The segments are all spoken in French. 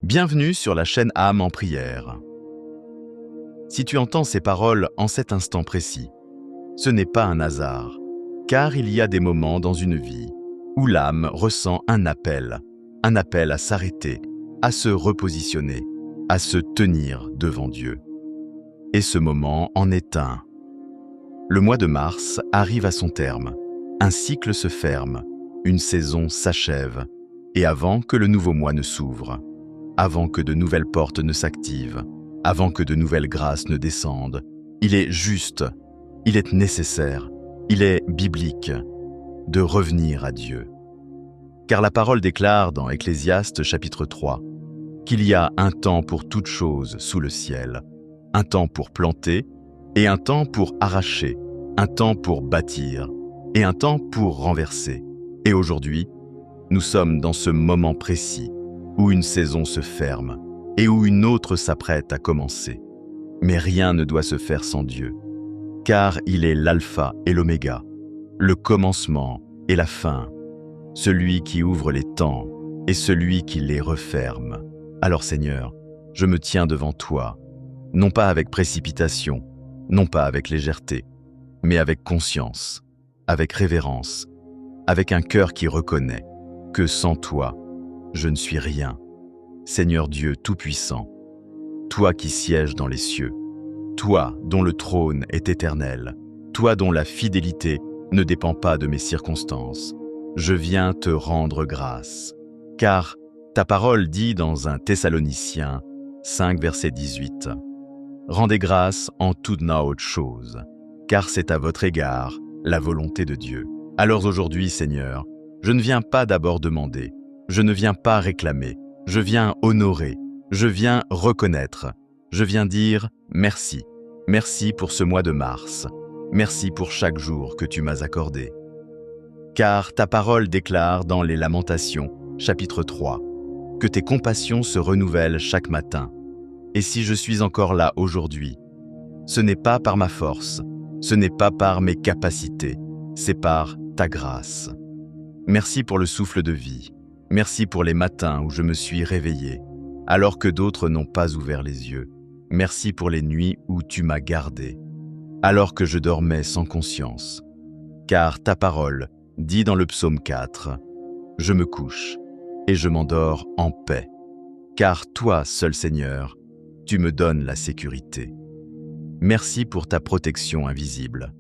Bienvenue sur la chaîne âme en prière. Si tu entends ces paroles en cet instant précis, ce n'est pas un hasard, car il y a des moments dans une vie où l'âme ressent un appel à s'arrêter, à se repositionner, à se tenir devant Dieu. Et ce moment en est un. Le mois de mars arrive à son terme, un cycle se ferme, une saison s'achève, et avant que le nouveau mois ne s'ouvre, avant que de nouvelles portes ne s'activent, avant que de nouvelles grâces ne descendent, il est juste, il est nécessaire, il est biblique de revenir à Dieu. Car la parole déclare dans Ecclésiaste chapitre 3 qu'il y a un temps pour toute chose sous le ciel, un temps pour planter et un temps pour arracher, un temps pour bâtir et un temps pour renverser. Et aujourd'hui, nous sommes dans ce moment précis où une saison se ferme et où une autre s'apprête à commencer. Mais rien ne doit se faire sans Dieu, car il est l'alpha et l'oméga, le commencement et la fin, celui qui ouvre les temps et celui qui les referme. Alors Seigneur, je me tiens devant toi, non pas avec précipitation, non pas avec légèreté, mais avec conscience, avec révérence, avec un cœur qui reconnaît que sans toi, je ne suis rien. Seigneur Dieu Tout-Puissant, toi qui sièges dans les cieux, toi dont le trône est éternel, toi dont la fidélité ne dépend pas de mes circonstances, je viens te rendre grâce. Car ta parole dit dans 1 Thessaloniciens 5, verset 18, « Rendez grâce en toute autre chose, car c'est à votre égard la volonté de Dieu. » Alors aujourd'hui, Seigneur, je ne viens pas d'abord demander, je ne viens pas réclamer, je viens honorer, je viens reconnaître, je viens dire merci. Merci pour ce mois de mars, merci pour chaque jour que tu m'as accordé. Car ta parole déclare dans les Lamentations, chapitre 3, que tes compassions se renouvellent chaque matin. Et si je suis encore là aujourd'hui, ce n'est pas par ma force, ce n'est pas par mes capacités, c'est par ta grâce. Merci pour le souffle de vie. Merci pour les matins où je me suis réveillé, alors que d'autres n'ont pas ouvert les yeux. Merci pour les nuits où tu m'as gardé, alors que je dormais sans conscience. Car ta parole dit dans le psaume 4, « Je me couche et je m'endors en paix, car toi, seul Seigneur, tu me donnes la sécurité. » Merci pour ta protection invisible.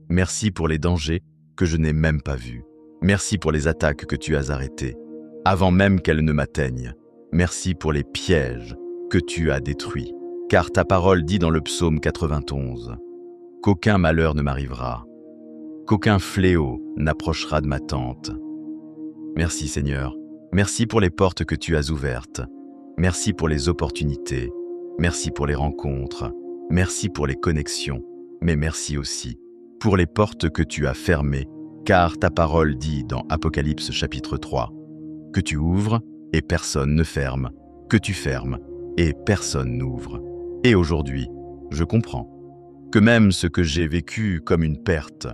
Merci pour les dangers que je n'ai même pas vus. Merci pour les attaques que tu as arrêtées, avant même qu'elles ne m'atteignent. Merci pour les pièges que tu as détruits. Car ta parole dit dans le psaume 91, « Qu'aucun malheur ne m'arrivera, qu'aucun fléau n'approchera de ma tente. » Merci Seigneur, merci pour les portes que tu as ouvertes, merci pour les opportunités, merci pour les rencontres, merci pour les connexions, mais merci aussi pour les portes que tu as fermées, car ta parole dit dans Apocalypse chapitre 3, que tu ouvres et personne ne ferme, que tu fermes et personne n'ouvre. Et aujourd'hui, je comprends que même ce que j'ai vécu comme une perte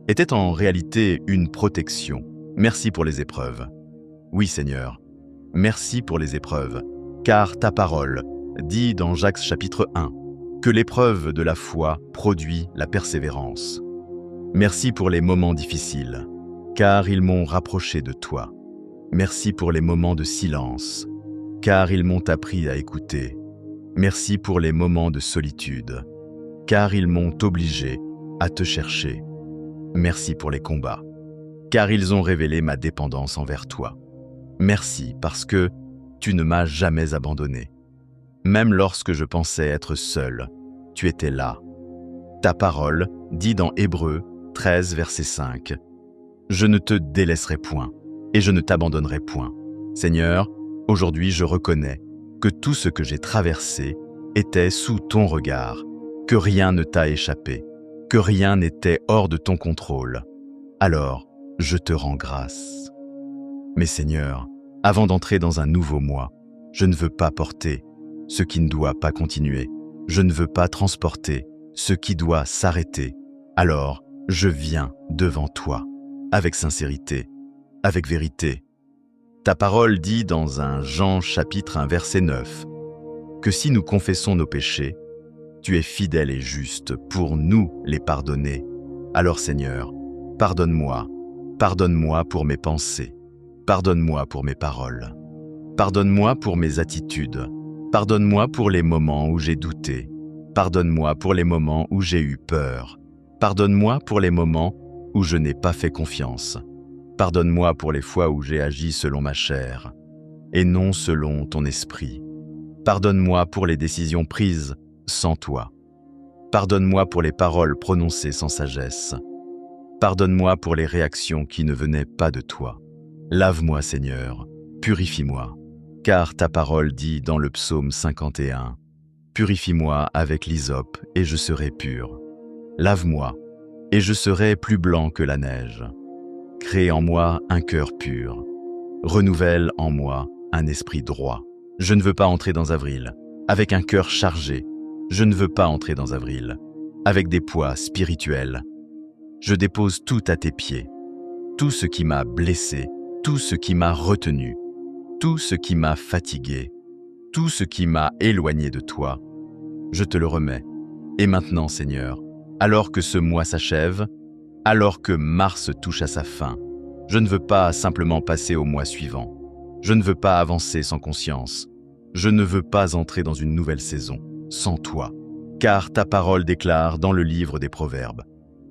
était en réalité une protection. Merci pour les épreuves. Oui Seigneur, merci pour les épreuves, car ta parole dit dans Jacques chapitre 1 que l'épreuve de la foi produit la persévérance. Merci pour les moments difficiles, car ils m'ont rapproché de toi. Merci pour les moments de silence, car ils m'ont appris à écouter. Merci pour les moments de solitude, car ils m'ont obligé à te chercher. Merci pour les combats, car ils ont révélé ma dépendance envers toi. Merci parce que tu ne m'as jamais abandonné. Même lorsque je pensais être seul, tu étais là. Ta parole dit dans Hébreux 13, verset 5, « Je ne te délaisserai point et je ne t'abandonnerai point. » Seigneur, aujourd'hui je reconnais que tout ce que j'ai traversé était sous ton regard, que rien ne t'a échappé, que rien n'était hors de ton contrôle. Alors, je te rends grâce. Mais Seigneur, avant d'entrer dans un nouveau mois, je ne veux pas porter ce qui ne doit pas continuer. Je ne veux pas transporter ce qui doit s'arrêter. Alors, je viens devant toi, avec sincérité, avec vérité, Ta parole dit dans 1 Jean chapitre 1 verset 9 que si nous confessons nos péchés, tu es fidèle et juste pour nous les pardonner. Alors Seigneur, pardonne-moi, pardonne-moi pour mes pensées, pardonne-moi pour mes paroles, pardonne-moi pour mes attitudes, pardonne-moi pour les moments où j'ai douté, pardonne-moi pour les moments où j'ai eu peur, pardonne-moi pour les moments où je n'ai pas fait confiance, pardonne-moi pour les fois où j'ai agi selon ma chair et non selon ton esprit. Pardonne-moi pour les décisions prises sans toi. Pardonne-moi pour les paroles prononcées sans sagesse. Pardonne-moi pour les réactions qui ne venaient pas de toi. Lave-moi, Seigneur, purifie-moi, car ta parole dit dans le psaume 51, « Purifie-moi avec l'hysope et je serai pur. Lave-moi et je serai plus blanc que la neige. Crée en moi un cœur pur. Renouvelle en moi un esprit droit. » Je ne veux pas entrer dans avril avec un cœur chargé. Je ne veux pas entrer dans avril avec des poids spirituels. Je dépose tout à tes pieds. Tout ce qui m'a blessé, tout ce qui m'a retenu, tout ce qui m'a fatigué, tout ce qui m'a éloigné de toi, je te le remets. Et maintenant, Seigneur, alors que ce mois s'achève, alors que mars touche à sa fin, je ne veux pas simplement passer au mois suivant. Je ne veux pas avancer sans conscience. Je ne veux pas entrer dans une nouvelle saison sans toi. Car ta parole déclare dans le livre des Proverbes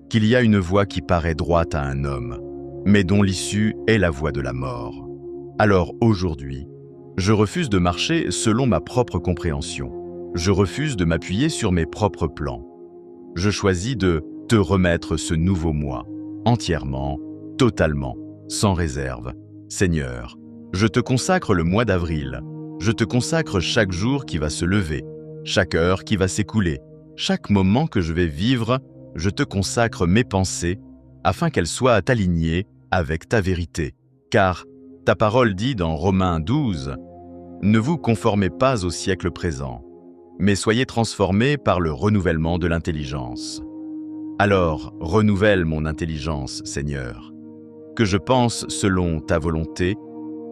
qu'il y a une voie qui paraît droite à un homme, mais dont l'issue est la voie de la mort. Alors aujourd'hui, je refuse de marcher selon ma propre compréhension. Je refuse de m'appuyer sur mes propres plans. Je choisis de te remettre ce nouveau mois, entièrement, totalement, sans réserve. Seigneur, je te consacre le mois d'avril. Je te consacre chaque jour qui va se lever, chaque heure qui va s'écouler, chaque moment que je vais vivre. Je te consacre mes pensées afin qu'elles soient alignées avec ta vérité. Car ta parole dit dans Romains 12, « Ne vous conformez pas au siècle présent, mais soyez transformés par le renouvellement de l'intelligence. » Alors, renouvelle mon intelligence, Seigneur, que je pense selon ta volonté,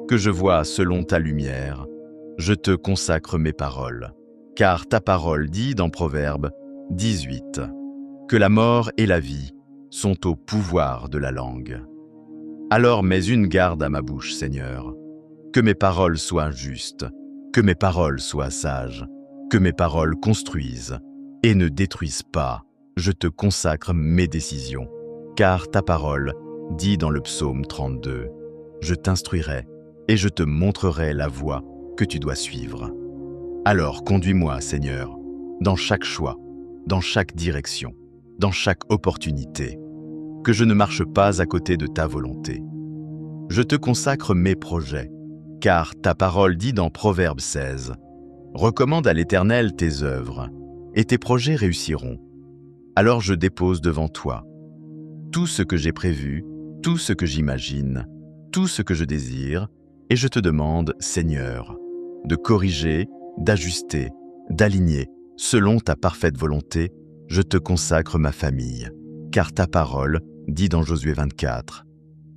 que je vois selon ta lumière. Je te consacre mes paroles, car ta parole dit dans Proverbe 18 que la mort et la vie sont au pouvoir de la langue. Alors mets une garde à ma bouche, Seigneur, que mes paroles soient justes, que mes paroles soient sages, que mes paroles construisent et ne détruisent pas. Je te consacre mes décisions, car ta parole dit dans le psaume 32, « Je t'instruirai et je te montrerai la voie que tu dois suivre. » Alors conduis-moi, Seigneur, dans chaque choix, dans chaque direction, dans chaque opportunité, que je ne marche pas à côté de ta volonté. Je te consacre mes projets, car ta parole dit dans Proverbe 16, « Recommande à l'Éternel tes œuvres, et tes projets réussiront. » Alors je dépose devant toi tout ce que j'ai prévu, tout ce que j'imagine, tout ce que je désire, et je te demande, Seigneur, de corriger, d'ajuster, d'aligner, selon ta parfaite volonté. Je te consacre ma famille, car ta parole dit dans Josué 24,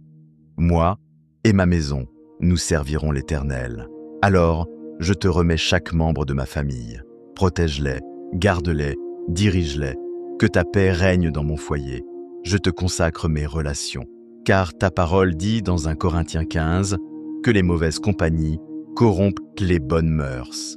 « Moi et ma maison, nous servirons l'Éternel. » Alors, je te remets chaque membre de ma famille. Protège-les, garde-les, dirige-les, que ta paix règne dans mon foyer. Je te consacre mes relations, car ta parole dit dans 1 Corinthiens 15 que les mauvaises compagnies corrompent les bonnes mœurs.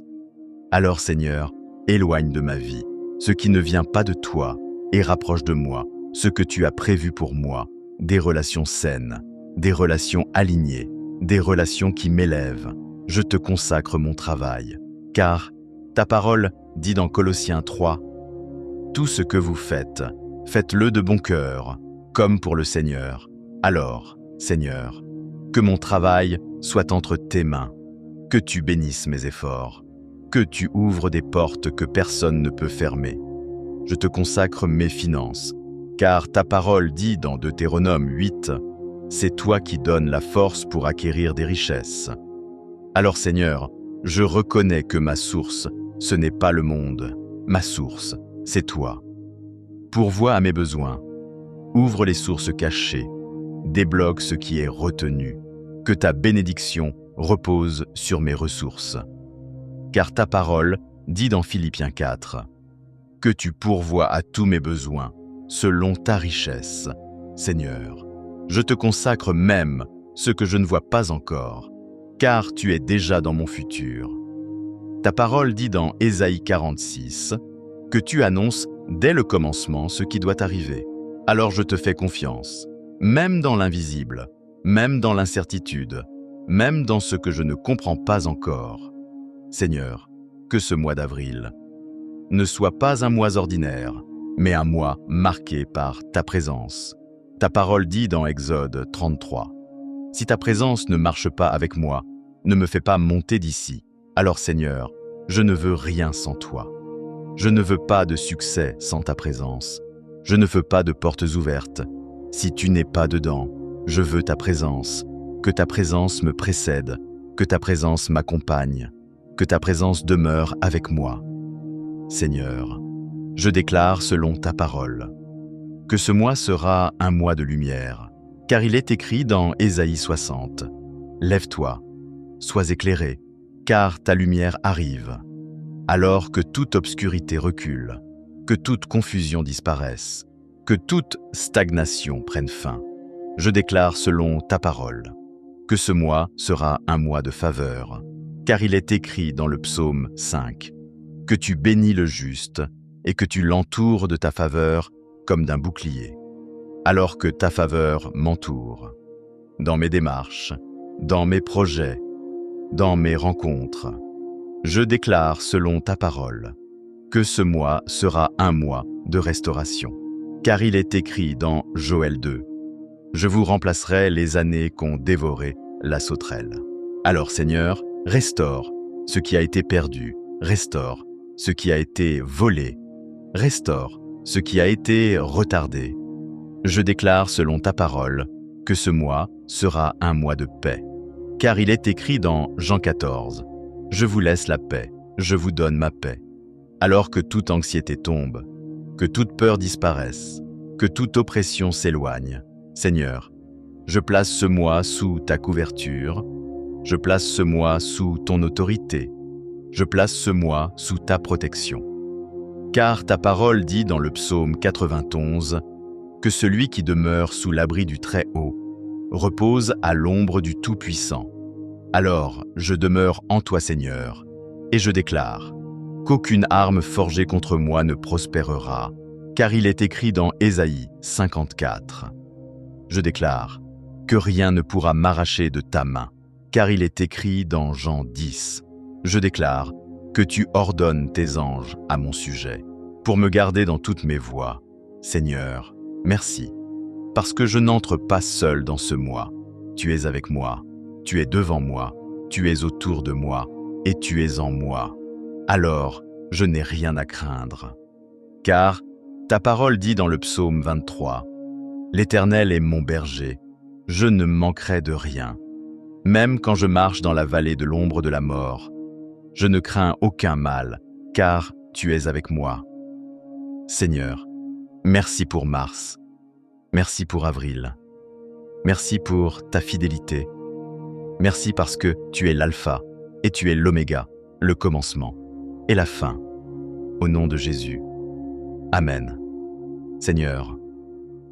Alors Seigneur, éloigne de ma vie ce qui ne vient pas de toi et rapproche de moi ce que tu as prévu pour moi, des relations saines, des relations alignées, des relations qui m'élèvent. Je te consacre mon travail, car ta parole dit dans Colossiens 3, « Tout ce que vous faites, faites-le de bon cœur, comme pour le Seigneur. Alors, Seigneur, que mon travail soit entre tes mains, que tu bénisses mes efforts, que tu ouvres des portes que personne ne peut fermer. Je te consacre mes finances, car ta parole dit dans Deutéronome 8, « C'est toi qui donnes la force pour acquérir des richesses. » Alors Seigneur, je reconnais que ma source, ce n'est pas le monde. Ma source, c'est toi. Pourvois à mes besoins. Ouvre les sources cachées. Débloque ce qui est retenu. que ta bénédiction repose sur mes ressources. Car ta parole dit dans Philippiens 4 que tu pourvois à tous mes besoins selon ta richesse. Seigneur, je te consacre même ce que je ne vois pas encore, car tu es déjà dans mon futur. Ta parole dit dans Ésaïe 46 que tu annonces dès le commencement ce qui doit arriver. Alors je te fais confiance, même dans l'invisible, même dans l'incertitude, même dans ce que je ne comprends pas encore. Seigneur, que ce mois d'avril ne soit pas un mois ordinaire, mais un mois marqué par ta présence. Ta parole dit dans Exode 33 « Si ta présence ne marche pas avec moi, ne me fais pas monter d'ici. Alors Seigneur, je ne veux rien sans toi. Je ne veux pas de succès sans ta présence. Je ne veux pas de portes ouvertes. Si tu n'es pas dedans, je veux ta présence. Que ta présence me précède, que ta présence m'accompagne, que ta présence demeure avec moi. Seigneur, je déclare selon ta parole que ce mois sera un mois de lumière, car il est écrit dans Ésaïe 60 « Lève-toi, sois éclairé, car ta lumière arrive. Alors que toute obscurité recule, que toute confusion disparaisse, que toute stagnation prenne fin. Je déclare selon ta parole que ce mois sera un mois de faveur, car il est écrit dans le psaume 5 que tu bénis le juste et que tu l'entoures de ta faveur comme d'un bouclier. Alors que ta faveur m'entoure, dans mes démarches, dans mes projets, dans mes rencontres, je déclare selon ta parole que ce mois sera un mois de restauration. Car il est écrit dans Joël 2 « Je vous remplacerai les années qu'ont dévoré la sauterelle. » Alors Seigneur, restaure ce qui a été perdu, restaure ce qui a été volé, restaure ce qui a été retardé. Je déclare selon ta parole que ce mois sera un mois de paix. Car il est écrit dans Jean 14 « Je vous laisse la paix, je vous donne ma paix. » Alors que toute anxiété tombe, que toute peur disparaisse, que toute oppression s'éloigne, Seigneur, je place ce mois sous ta couverture, je place ce mois sous ton autorité, je place ce mois sous ta protection. Car ta parole dit dans le psaume 91 que celui qui demeure sous l'abri du Très-Haut repose à l'ombre du Tout-Puissant. Alors je demeure en toi, Seigneur, et je déclare qu'aucune arme forgée contre moi ne prospérera, car il est écrit dans Ésaïe 54. Je déclare que rien ne pourra m'arracher de ta main, car il est écrit dans Jean 10. Je déclare que tu ordonnes tes anges à mon sujet, pour me garder dans toutes mes voies. Seigneur, merci, parce que je n'entre pas seul dans ce mois. Tu es avec moi, tu es devant moi, tu es autour de moi, et tu es en moi. Alors, je n'ai rien à craindre. Car ta parole dit dans le psaume 23, « L'Éternel est mon berger, je ne manquerai de rien. Même quand je marche dans la vallée de l'ombre de la mort, je ne crains aucun mal, car tu es avec moi. » Seigneur, merci pour mars, merci pour avril, merci pour ta fidélité, merci parce que tu es l'alpha et tu es l'oméga, le commencement et la fin. Au nom de Jésus. Amen. Seigneur,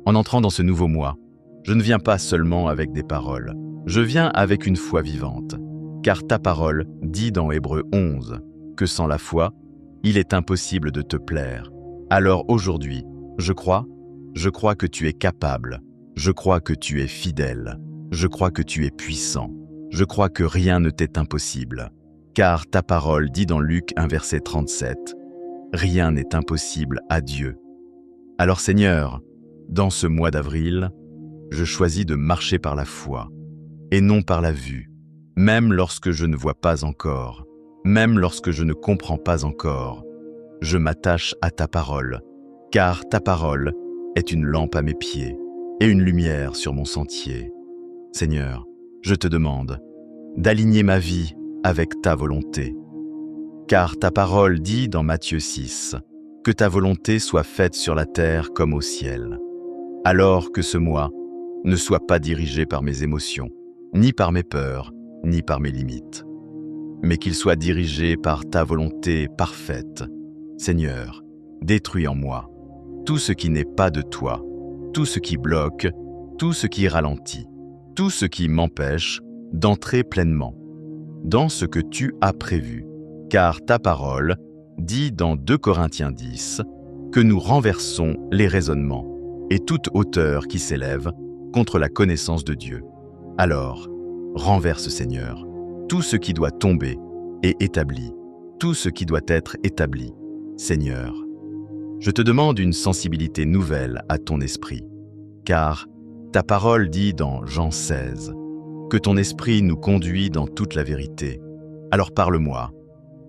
en entrant dans ce nouveau mois, je ne viens pas seulement avec des paroles, je viens avec une foi vivante, car ta parole dit dans Hébreux 11 que sans la foi, il est impossible de te plaire. Alors aujourd'hui, je crois que tu es capable, je crois que tu es fidèle, je crois que tu es puissant, je crois que rien ne t'est impossible. Car ta parole dit dans Luc 1 verset 37, « Rien n'est impossible à Dieu. » Alors Seigneur, dans ce mois d'avril, je choisis de marcher par la foi et non par la vue, même lorsque je ne vois pas encore, même lorsque je ne comprends pas encore. Je m'attache à ta parole, car ta parole est une lampe à mes pieds et une lumière sur mon sentier. Seigneur, je te demande d'aligner ma vie avec ta volonté. Car ta parole dit dans Matthieu 6 que ta volonté soit faite sur la terre comme au ciel. Alors que ce mois ne soit pas dirigé par mes émotions, mais par ta parole. ni par mes peurs, ni par mes limites, mais qu'il soit dirigé par ta volonté parfaite. Seigneur, détruis en moi tout ce qui n'est pas de toi, tout ce qui bloque, tout ce qui ralentit, tout ce qui m'empêche d'entrer pleinement dans ce que tu as prévu, car ta parole dit dans 2 Corinthiens 10 que nous renversons les raisonnements et toute hauteur qui s'élève contre la connaissance de Dieu. Alors, renverse, Seigneur, tout ce qui doit tomber et établi, tout ce qui doit être établi. Seigneur, je te demande une sensibilité nouvelle à ton esprit, car ta parole dit dans Jean 16 que ton esprit nous conduit dans toute la vérité. Alors parle-moi,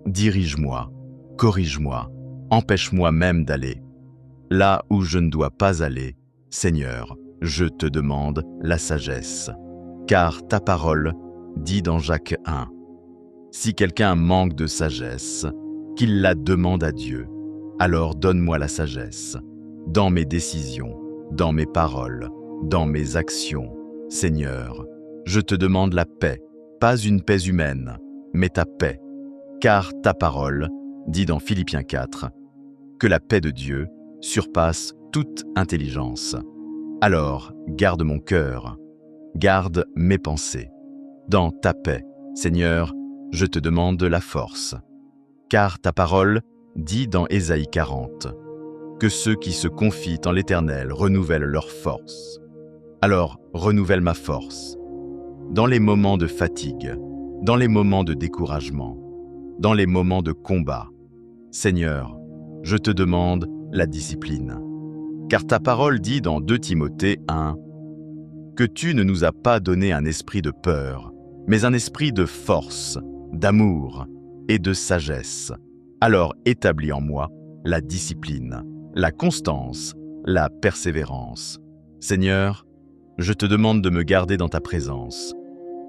dirige-moi, corrige-moi, empêche-moi même d'aller là où je ne dois pas aller. Seigneur, je te demande la sagesse, car ta parole dit dans Jacques 1, si quelqu'un manque de sagesse, qu'il la demande à Dieu. Alors donne-moi la sagesse, dans mes décisions, dans mes paroles, dans mes actions. Seigneur, je te demande la paix, pas une paix humaine, mais ta paix, car ta parole dit dans Philippiens 4 que la paix de Dieu surpasse toute intelligence. Alors, garde mon cœur, garde mes pensées. Dans ta paix, Seigneur, je te demande la force, car ta parole dit dans Ésaïe 40 que ceux qui se confient en l'Éternel renouvellent leur force. Alors, renouvelle ma force, dans les moments de fatigue, dans les moments de découragement, dans les moments de combat. Seigneur, je te demande la discipline, car ta parole dit dans 2 Timothée 1 que tu ne nous as pas donné un esprit de peur, mais un esprit de force, d'amour et de sagesse. Alors établis en moi la discipline, la constance, la persévérance. Seigneur, je te demande de me garder dans ta présence,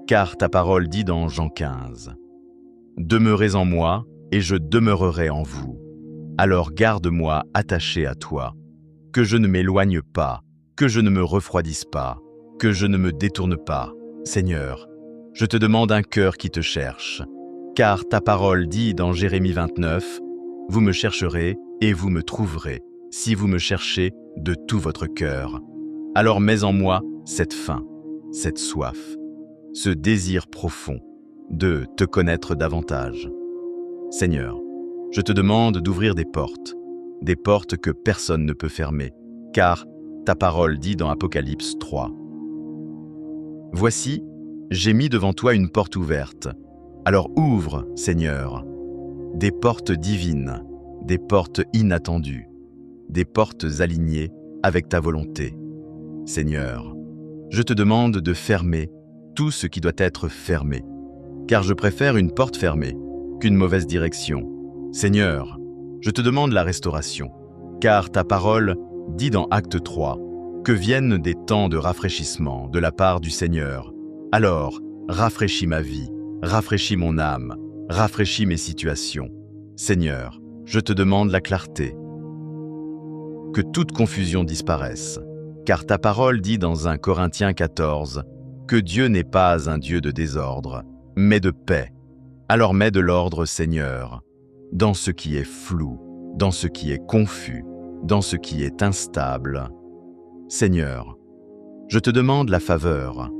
car ta parole dit dans Jean 15 « Demeurez en moi et je demeurerai en vous. Alors garde-moi attaché à toi, que je ne m'éloigne pas, que je ne me refroidisse pas, que je ne me détourne pas. Seigneur, je te demande un cœur qui te cherche, car ta parole dit dans Jérémie 29 « Vous me chercherez et vous me trouverez, si vous me cherchez de tout votre cœur. » Alors mets en moi cette faim, cette soif, ce désir profond de te connaître davantage. Seigneur, je te demande d'ouvrir des portes que personne ne peut fermer, car ta parole dit dans Apocalypse 3 « Voici, j'ai mis devant toi une porte ouverte. Alors ouvre, Seigneur, des portes divines, des portes inattendues, des portes alignées avec ta volonté. Seigneur, je te demande de fermer tout ce qui doit être fermé, car je préfère une porte fermée qu'une mauvaise direction. Seigneur, je te demande la restauration, car ta parole dit dans Acte 3 que viennent des temps de rafraîchissement de la part du Seigneur. Alors, rafraîchis ma vie, rafraîchis mon âme, rafraîchis mes situations. Seigneur, je te demande la clarté, que toute confusion disparaisse, car ta parole dit dans 1 Corinthiens 14 que Dieu n'est pas un Dieu de désordre, mais de paix. Alors mets de l'ordre, Seigneur, dans ce qui est flou, dans ce qui est confus, dans ce qui est instable. Seigneur, je te demande la faveur,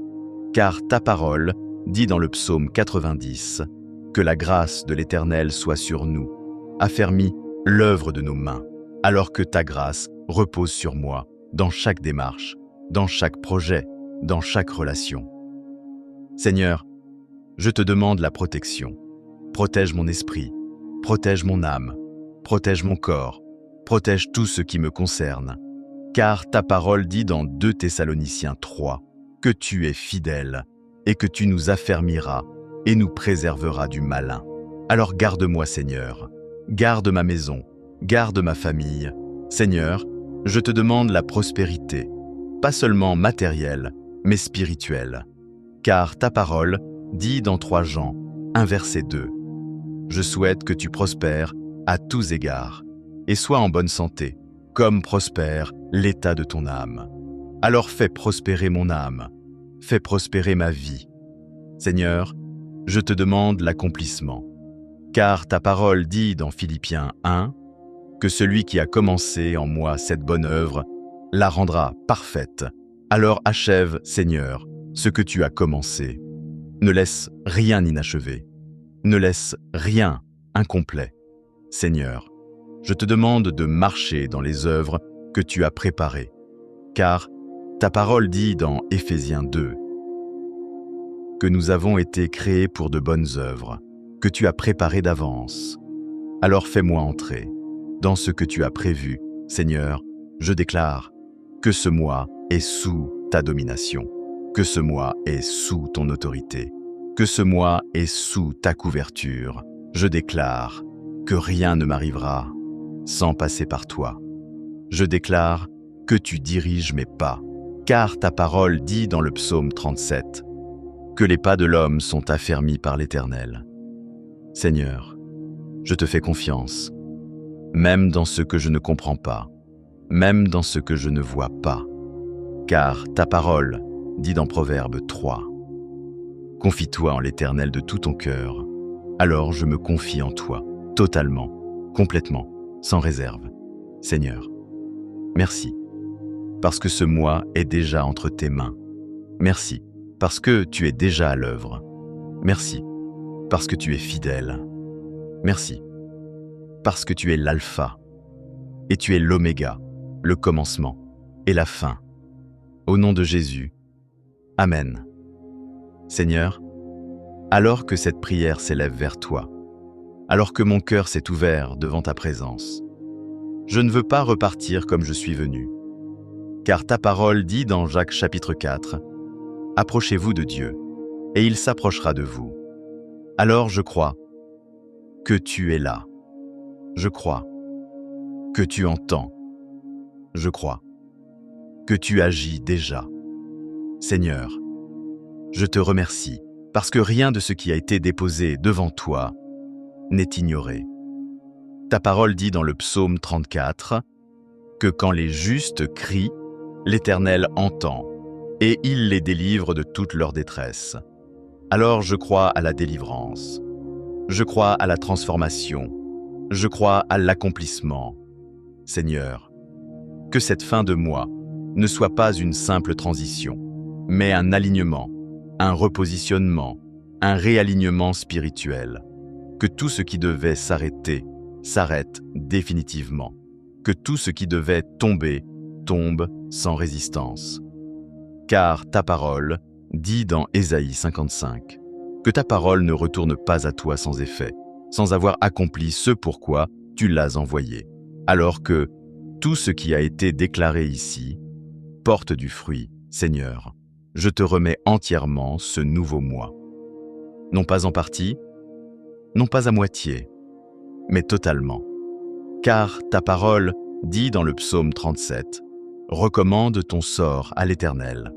car ta parole dit dans le psaume 90 que la grâce de l'Éternel soit sur nous, affermis l'œuvre de nos mains, alors que ta grâce repose sur moi dans chaque démarche, dans chaque projet, dans chaque relation. Seigneur, je te demande la protection. Protège mon esprit, protège mon âme, protège mon corps, protège tout ce qui me concerne, car ta parole dit dans 2 Thessaloniciens 3 que tu es fidèle et que tu nous affermiras et nous préserveras du malin. Alors garde-moi, Seigneur, garde ma maison, garde ma famille. Seigneur, je te demande la prospérité, pas seulement matérielle, mais spirituelle, car ta parole dit dans 3 Jean, 1 verset 2, « Je souhaite que tu prospères à tous égards et sois en bonne santé, comme prospère l'état de ton âme. Alors fais prospérer mon âme, fais prospérer ma vie, Seigneur, je te demande l'accomplissement. Car ta parole dit dans Philippiens 1 que celui qui a commencé en moi cette bonne œuvre la rendra parfaite. Alors achève, Seigneur, ce que tu as commencé. Ne laisse rien inachevé. Ne laisse rien incomplet. Seigneur, je te demande de marcher dans les œuvres que tu as préparées. Car ta parole dit dans Éphésiens 2 que nous avons été créés pour de bonnes œuvres, que tu as préparées d'avance. Alors fais-moi entrer dans ce que tu as prévu. Seigneur, je déclare que ce mois est sous ta domination, que ce mois est sous ton autorité, que ce mois est sous ta couverture. Je déclare que rien ne m'arrivera sans passer par toi. Je déclare que tu diriges mes pas, car ta parole dit dans le psaume 37 que les pas de l'homme sont affermis par l'Éternel. Seigneur, je te fais confiance, même dans ce que je ne comprends pas, même dans ce que je ne vois pas, car ta parole dit dans Proverbe 3 « Confie-toi en l'Éternel de tout ton cœur, alors je me confie en toi, totalement, complètement, sans réserve. Seigneur, merci, parce que ce mois est déjà entre tes mains. Merci, parce que tu es déjà à l'œuvre. Merci, parce que tu es fidèle. Merci, parce que tu es l'alpha, et tu es l'oméga, le commencement et la fin. Au nom de Jésus, Amen. Seigneur, alors que cette prière s'élève vers toi, alors que mon cœur s'est ouvert devant ta présence, je ne veux pas repartir comme je suis venu. Car ta parole dit dans Jacques chapitre 4, « Approchez-vous de Dieu, et il s'approchera de vous. » Alors je crois que tu es là. Je crois que tu entends. Je crois que tu agis déjà. Seigneur, je te remercie parce que rien de ce qui a été déposé devant toi n'est ignoré. Ta parole dit dans le psaume 34 que quand les justes crient, l'Éternel entend et il les délivre de toute leur détresse. Alors je crois à la délivrance, je crois à la transformation, je crois à l'accomplissement. Seigneur, que cette fin de mois ne soit pas une simple transition, mais un alignement, un repositionnement, un réalignement spirituel. Que tout ce qui devait s'arrêter, s'arrête définitivement. Que tout ce qui devait tomber, tombe sans résistance. Car ta parole dit dans Ésaïe 55 que ta parole ne retourne pas à toi sans effet, sans avoir accompli ce pourquoi tu l'as envoyé. Alors que tout ce qui a été déclaré ici porte du fruit, Seigneur. Je te remets entièrement ce nouveau mois. Non pas en partie, non pas à moitié, mais totalement. Car ta parole dit dans le psaume 37, « Recommande ton sort à l'Éternel.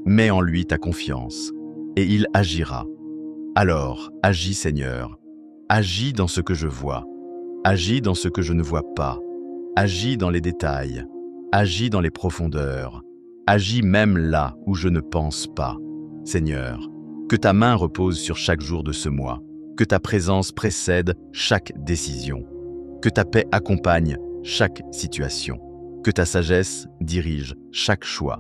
Mets en lui ta confiance, et il agira. Alors, agis Seigneur, agis dans ce que je vois, agis dans ce que je ne vois pas, agis dans les détails, agis dans les profondeurs, agis même là où je ne pense pas. Seigneur, que ta main repose sur chaque jour de ce mois, que ta présence précède chaque décision, que ta paix accompagne chaque situation, que ta sagesse dirige chaque choix.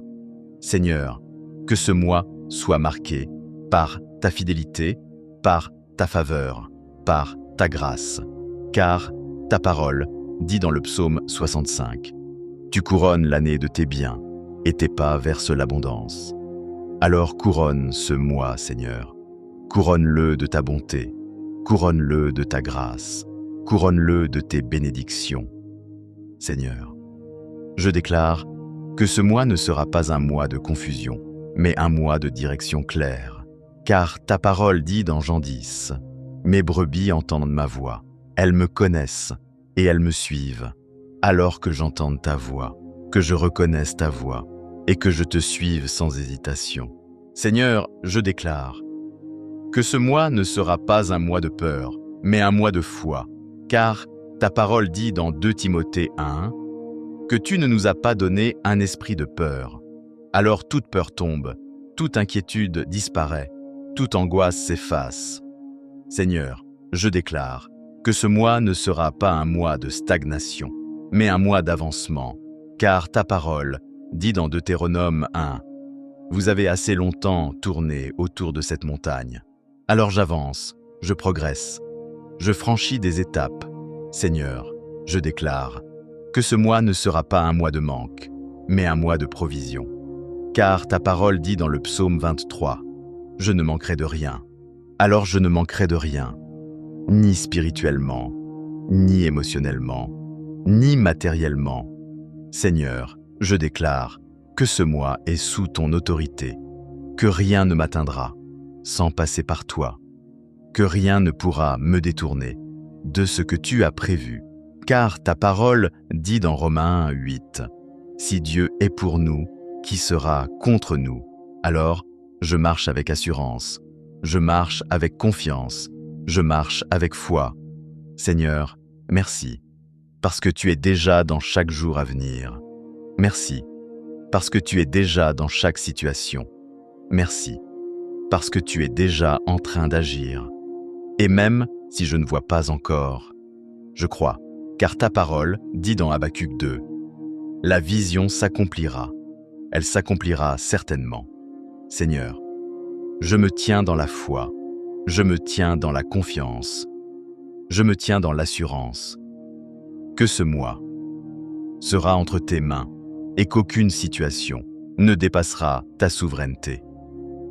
Seigneur, que ce mois soit marqué par ta fidélité, par ta faveur, par ta grâce, car ta parole dit dans le psaume 65, « Tu couronnes l'année de tes biens, et tes pas versent l'abondance. » Alors couronne ce mois, Seigneur, couronne-le de ta bonté, couronne-le de ta grâce, couronne-le de tes bénédictions. Seigneur, je déclare que ce mois ne sera pas un mois de confusion, mais un mois de direction claire. Car ta parole dit dans Jean 10, « Mes brebis entendent ma voix, elles me connaissent et elles me suivent. Alors que j'entende ta voix, que je reconnaisse ta voix et que je te suive sans hésitation. » Seigneur, je déclare que ce mois ne sera pas un mois de peur, mais un mois de foi, car ta parole dit dans 2 Timothée 1 que tu ne nous as pas donné un esprit de peur. Alors toute peur tombe, toute inquiétude disparaît, toute angoisse s'efface. Seigneur, je déclare que ce mois ne sera pas un mois de stagnation, mais un mois d'avancement, car ta parole dit dans Deutéronome 1, « Vous avez assez longtemps tourné autour de cette montagne. Alors j'avance, je progresse, je franchis des étapes. Seigneur, je déclare que ce mois ne sera pas un mois de manque, mais un mois de provision. Car ta parole dit dans le psaume 23, « Je ne manquerai de rien. » Alors je ne manquerai de rien, ni spirituellement, ni émotionnellement, ni matériellement. Seigneur, je déclare que ce mois est sous ton autorité, que rien ne m'atteindra sans passer par toi, que rien ne pourra me détourner de ce que tu as prévu, car ta parole dit dans Romains 8, « Si Dieu est pour nous, qui sera contre nous? Alors je marche avec assurance, je marche avec confiance, je marche avec foi. Seigneur, merci, parce que tu es déjà dans chaque jour à venir. Merci, parce que tu es déjà dans chaque situation. Merci, parce que tu es déjà en train d'agir. Et même si je ne vois pas encore, je crois, car ta parole dit dans Habacuc 2, « La vision s'accomplira, elle s'accomplira certainement. Seigneur, je me tiens dans la foi, je me tiens dans la confiance, je me tiens dans l'assurance que ce mois sera entre tes mains et qu'aucune situation ne dépassera ta souveraineté.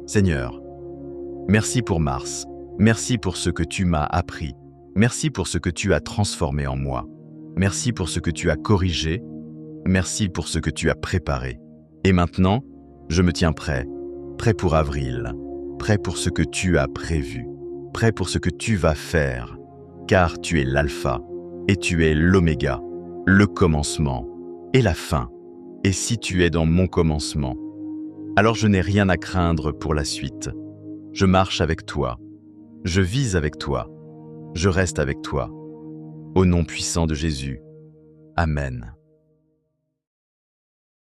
Seigneur, merci pour mars, merci pour ce que tu m'as appris, merci pour ce que tu as transformé en moi, merci pour ce que tu as corrigé, merci pour ce que tu as préparé. Et maintenant, je me tiens prêt, prêt pour avril, prêt pour ce que tu as prévu, prêt pour ce que tu vas faire, car tu es l'alpha et tu es l'oméga, le commencement et la fin. Et si tu es dans mon commencement, alors je n'ai rien à craindre pour la suite. Je marche avec toi, je vise avec toi, je reste avec toi. Au nom puissant de Jésus. Amen.